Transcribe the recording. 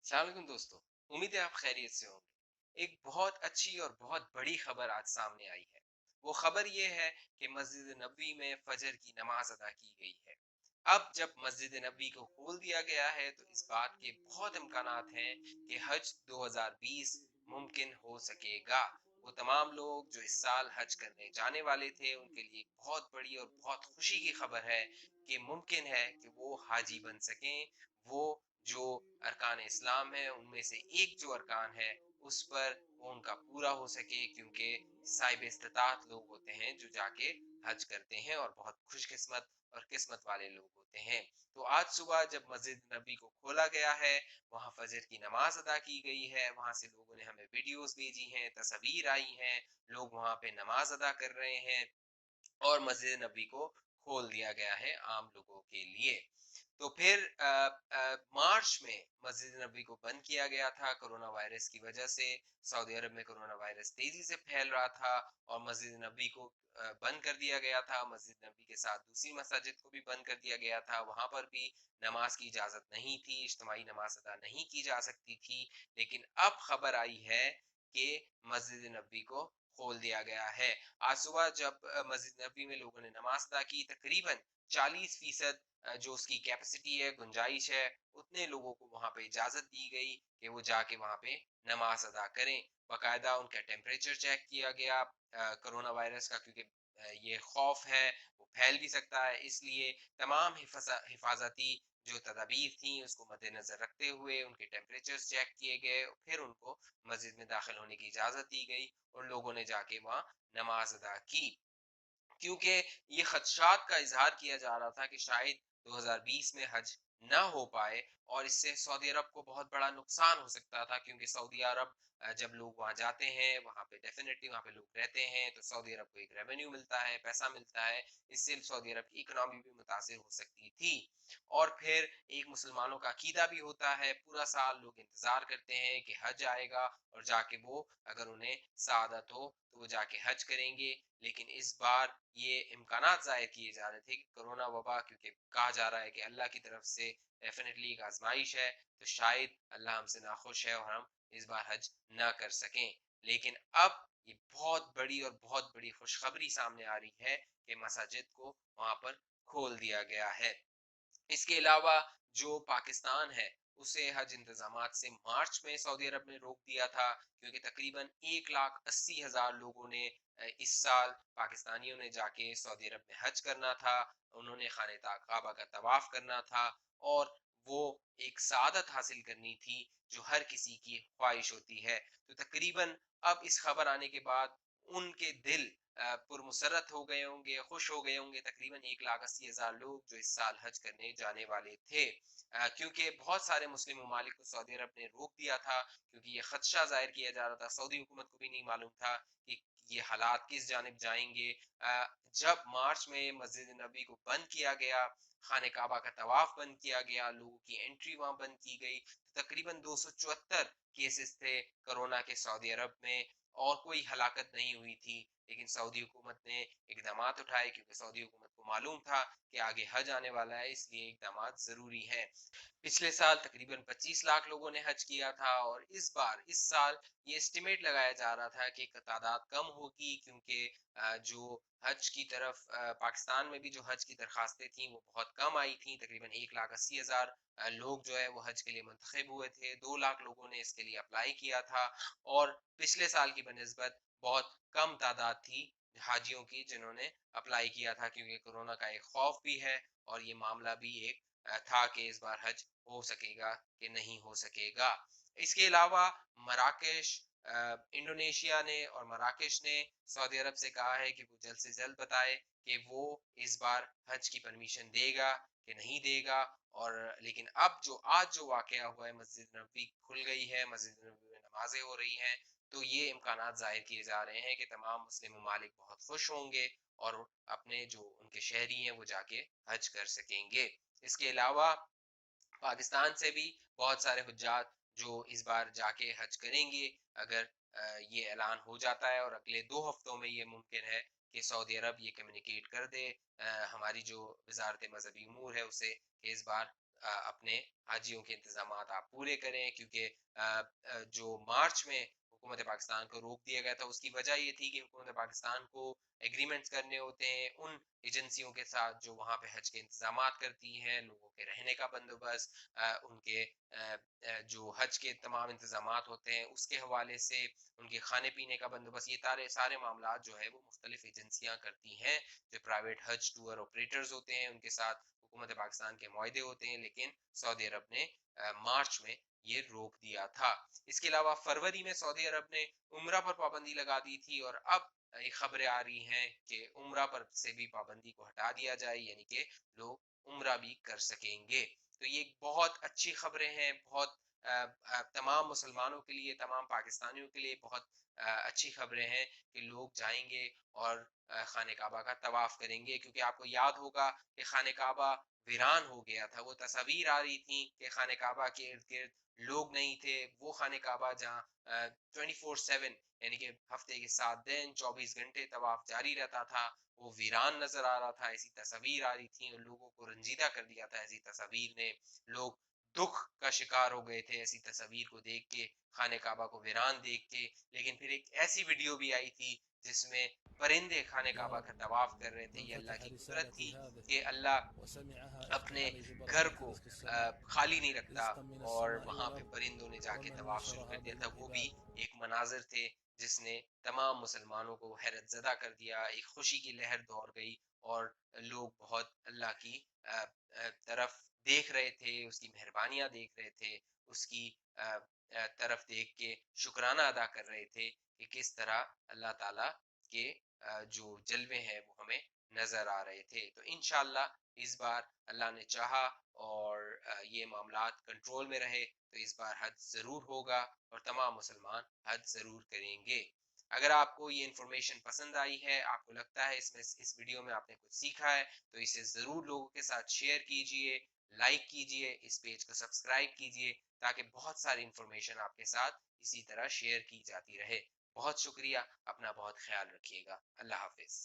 अस्सलाम वालेकुम दोस्तों। उम्मीद है आप खैरियत से होंगे। एक बहुत अच्छी और बहुत बड़ी खबर आज सामने आई है। वो खबर ये है कि मस्जिद नबवी में फजर की नमाज अदा की गई है। अब जब मस्जिद नबवी को खोल दिया गया है तो इस बात के बहुत इम्कानात हैं कि हज 2020 मुमकिन हो सकेगा। वो तमाम लोग जो इस साल हज करने जाने वाले थे उनके लिए एक बहुत बड़ी और बहुत खुशी की खबर है कि मुमकिन है कि वो हाजी बन सकें। वो जो अरकान इस्लाम है उनमें से एक जो अरकान है उस पर वो उनका पूरा हो सके, क्योंकि साहिब इस्तिताअत लोग होते हैं जो जाके हज करते हैं और बहुत खुशकिस्मत और किस्मत वाले लोग होते हैं। तो आज सुबह जब मस्जिद नबी को खोला गया है, वहां फजर की नमाज अदा की गई है। वहां से लोगों ने हमें वीडियोस भेजी हैं, तस्वीर आई हैं, लोग वहां पे नमाज अदा कर रहे हैं और मस्जिद नबी को खोल दिया गया है आम लोगों के लिए। तो फिर मार्च में मस्जिद नबी को बंद किया गया था कोरोना वायरस की वजह से। सऊदी अरब में कोरोना वायरस तेजी से फैल रहा था और मस्जिद नबी को बंद कर दिया गया था। मस्जिद नबी के साथ दूसरी मस्जिद को भी बंद कर दिया गया था, वहां पर भी नमाज की इजाजत नहीं थी, इज्तिमाई नमाज अदा नहीं की जा सकती थी। लेकिन अब खबर आई है कि मस्जिद नबी को खोल दिया गया है। आज सुबह जब मस्जिद नबी में लोगों ने नमाज अदा की, तकरीबन 40% जो उसकी कैपेसिटी है, गुंजाइश है, उतने लोगों को वहां पे इजाजत दी गई कि वो जाके वहां पे नमाज अदा करें। बाकायदा उनका टेम्परेचर चेक किया गया कोरोना वायरस का, क्योंकि ये खौफ है वो फैल भी सकता है, इसलिए तमाम हिफाजती जो तदाबीर थी उसको मद्देनजर रखते हुए उनके टेम्परेचर चेक किए गए, फिर उनको मस्जिद में दाखिल होने की इजाजत दी गई और लोगों ने जाके वहाँ नमाज अदा की। क्योंकि ये खदशात का इजहार किया जा रहा था कि शायद 2020 में हज ना हो पाए और इससे सऊदी अरब को बहुत बड़ा नुकसान हो सकता था, क्योंकि सऊदी अरब जब लोग वहां जाते हैं वहां पे डेफिनेटली वहां पे लोग रहते हैं तो सऊदी अरब को एक रेवेन्यू मिलता है, पैसा मिलता है। इससे सऊदी अरब की इकोनॉमी भी मुतासिर हो सकती थी। और फिर एक मुसलमानों का अकीदा भी होता है, पूरा साल लोग इंतजार करते हैं कि हज आएगा और जाके वो अगर उन्हें सादत हो तो वो जाके हज करेंगे। लेकिन इस बार ये इम्कानात ज़ाहिर किए जा रहे थे कि कोरोना वबा, क्योंकि कहा जा रहा है कि अल्लाह की तरफ से डेफिनेटली एक आजमाइश है, तो शायद अल्लाह हमसे नाखुश है और हम इस बार हज ना कर सकें। लेकिन अब ये बहुत बड़ी और बहुत बड़ी खुशखबरी सामने आ रही है कि मसाजिद को वहां पर खोल दिया गया है। इसके अलावा जो पाकिस्तान है उसे हज इंतजामात से मार्च में सऊदी अरब ने रोक दिया था, क्योंकि तकरीबन 1,80,000 लोगों ने इस साल पाकिस्तानियों ने जाके सऊदी अरब में हज करना था। उन्होंने खाने काबा का तवाफ करना था और वो एक सादत हासिल करनी थी जो हर किसी की ख्वाहिश होती है। तो तकरीबन अब इस खबर आने के बाद उनके दिल पुरमुसरत हो गए होंगे, खुश हो गए होंगे, तकरीबन 1,80,000 लोग जो इस साल हज करने जाने वाले थे। क्योंकि बहुत सारे मुस्लिम ममालिक को सऊदी अरब ने रोक दिया था, क्योंकि ये खदशा जाहिर किया जा रहा था, सऊदी हुकूमत को भी नहीं मालूम था कि ये हालात किस जानिब जाएंगे। जब मार्च में मस्जिद नबी को बंद किया गया, खाने काबा का तवाफ बंद किया गया, लोगों की एंट्री वहां बंद की गई, तो तकरीबन 274 केसेस थे कोरोना के सऊदी अरब में और कोई हलाकत नहीं हुई थी। लेकिन सऊदी हुकूमत ने इकदाम उठाए, क्योंकि सऊदी हुकूमत को मालूम था कि आगे हज आने वाला है, इसलिए इकदाम जरूरी है। पिछले साल तकरीबन 25 लाख लोगों ने हज किया था और इस बार इस साल ये एस्टिमेट लगाया जा रहा था कि तादाद कम होगी, क्योंकि जो हज की तरफ पाकिस्तान में भी जो हज की दरखास्तें थी वो बहुत कम आई थी। तकरीबन 1,80,000 लोग जो है वो हज के लिए मुंतखब हुए थे, 2 लाख लोगों ने इसके लिए अप्लाई किया था और पिछले साल की बनस्बत बहुत कम तादाद थी हाजियों की जिन्होंने अप्लाई किया था, क्योंकि कोरोना का एक खौफ भी है और ये मामला भी एक था कि इस बार हज हो सकेगा कि नहीं हो सकेगा। इसके अलावा मराकेश इंडोनेशिया ने और मराकेश ने सऊदी अरब से कहा है कि वो जल्द से जल्द बताए कि वो इस बार हज की परमिशन देगा कि नहीं देगा। और लेकिन अब जो आज जो वाकया हुआ है, मस्जिद नबवी खुल गई है, मस्जिद नबवी में नमाजें हो रही हैं, तो ये इम्कानात जाहिर किए जा रहे हैं कि तमाम मुस्लिम ममालिक बहुत खुश होंगे और अपने जो उनके शहरी हैं वो जाके हज कर सकेंगे। इसके अलावा पाकिस्तान से भी बहुत सारे हुज्जाज जो इस बार जाके हज करेंगे, अगर ये ऐलान हो जाता है और अगले 2 हफ्तों में ये मुमकिन है कि सऊदी अरब ये कम्युनिकेट कर दे हमारी जो वजारत मजहबी उमूर है उसे कि इस बार اپنے حاجیوں کے انتظامات آپ پورے کریں، کیونکہ جو مارچ میں حکومت پاکستان کو روک دیا گیا تھا اس کی وجہ یہ تھی کہ حکومت پاکستان کو ایگریمنٹس کرنے ہوتے ہیں ان ایجنسیوں کے ساتھ جو وہاں پہ حج کے انتظامات کرتی ہیں، لوگوں کے رہنے کا بندوبست، ان کے جو حج کے تمام انتظامات ہوتے ہیں اس کے حوالے سے، ان کے کھانے پینے کا بندوبست، یہ سارے معاملات جو ہے وہ مختلف ایجنسیاں کرتی ہیں جو پرائیویٹ حج ٹور آپریٹرز ہوتے ہیں، ان کے ساتھ حکومت پاکستان کے معاہدے ہوتے ہیں، لیکن سعودی عرب نے مارچ میں یہ روک دیا تھا۔ اس کے علاوہ فروری میں سعودی عرب نے عمرہ پر پابندی لگا دی تھی، اور اب یہ خبریں آ رہی ہیں کہ عمرہ پر سے بھی پابندی کو ہٹا دیا جائے، یعنی کہ لوگ عمرہ بھی کر سکیں گے۔ تو یہ بہت اچھی خبریں ہیں، بہت تمام مسلمانوں کے لیے، تمام پاکستانیوں کے لیے بہت اچھی خبریں ہیں کہ لوگ جائیں گے اور خانہ کعبہ کا طواف کریں گے، کیونکہ آپ کو یاد ہوگا کہ خانہ کعبہ ویران ہو گیا تھا، وہ تصاویر آ رہی تھیں کہ خانہ کعبہ کے ارد گرد لوگ نہیں تھے، وہ خانہ کعبہ جہاں 24/7 یعنی کہ ہفتے کے 7 دن 24 گھنٹے طواف جاری رہتا تھا، وہ ویران نظر آ رہا تھا، ایسی تصاویر آ رہی تھیں اور لوگوں کو رنجیدہ کر دیا تھا ایسی تصاویر نے، لوگ دکھ کا شکار ہو گئے تھے ایسی تصاویر کو دیکھ کے، خانہ کعبہ کو ویران دیکھ کے۔ لیکن پھر ایک ایسی ویڈیو بھی آئی تھی جس میں پرندے خانہ يا کعبہ رب کا طواف کر رہے تھے، من یہ اللہ فتح کی قدرت تھی رسالتي هذه کہ اللہ وسمعها افتح اپنے عليه گھر بركات کو رزق السماء خالی نہیں رکھتا، رزقا من اور السماء وہاں پہ والأرض پرندوں نے جا کے ومن طواف شروع کر نشرها دیا بين تھا، وہ بھی العباد ایک مناظر تھے جس نے تمام مسلمانوں کو حیرت زدہ کر دیا، ایک خوشی کی لہر دوڑ گئی، اور لوگ بہت اللہ کی طرف دیکھ رہے تھے، اس کی مہربانیاں دیکھ رہے تھے، اس کی طرف دیکھ کے شکرانہ ادا کر رہے تھے کہ کس طرح اللہ تعالیٰ کے جو جلوے ہیں وہ ہمیں نظر آ رہے تھے۔ تو انشاءاللہ اس بار اللہ نے چاہا اور یہ معاملات کنٹرول میں رہے تو اس بار حج ضرور ہوگا اور تمام مسلمان حج ضرور کریں گے۔ اگر آپ کو یہ انفارمیشن پسند آئی ہے، آپ کو لگتا ہے اس ویڈیو میں آپ نے کچھ سیکھا ہے، تو اسے ضرور لوگوں کے ساتھ شیئر کیجئے، لائک کیجئے، اس پیج کو سبسکرائب کیجئے، تاکہ بہت ساری انفارمیشن آپ کے ساتھ اسی طرح شیئر کی جاتی رہے۔ بہت شکریہ، اپنا بہت خیال رکھیے گا، اللہ حافظ۔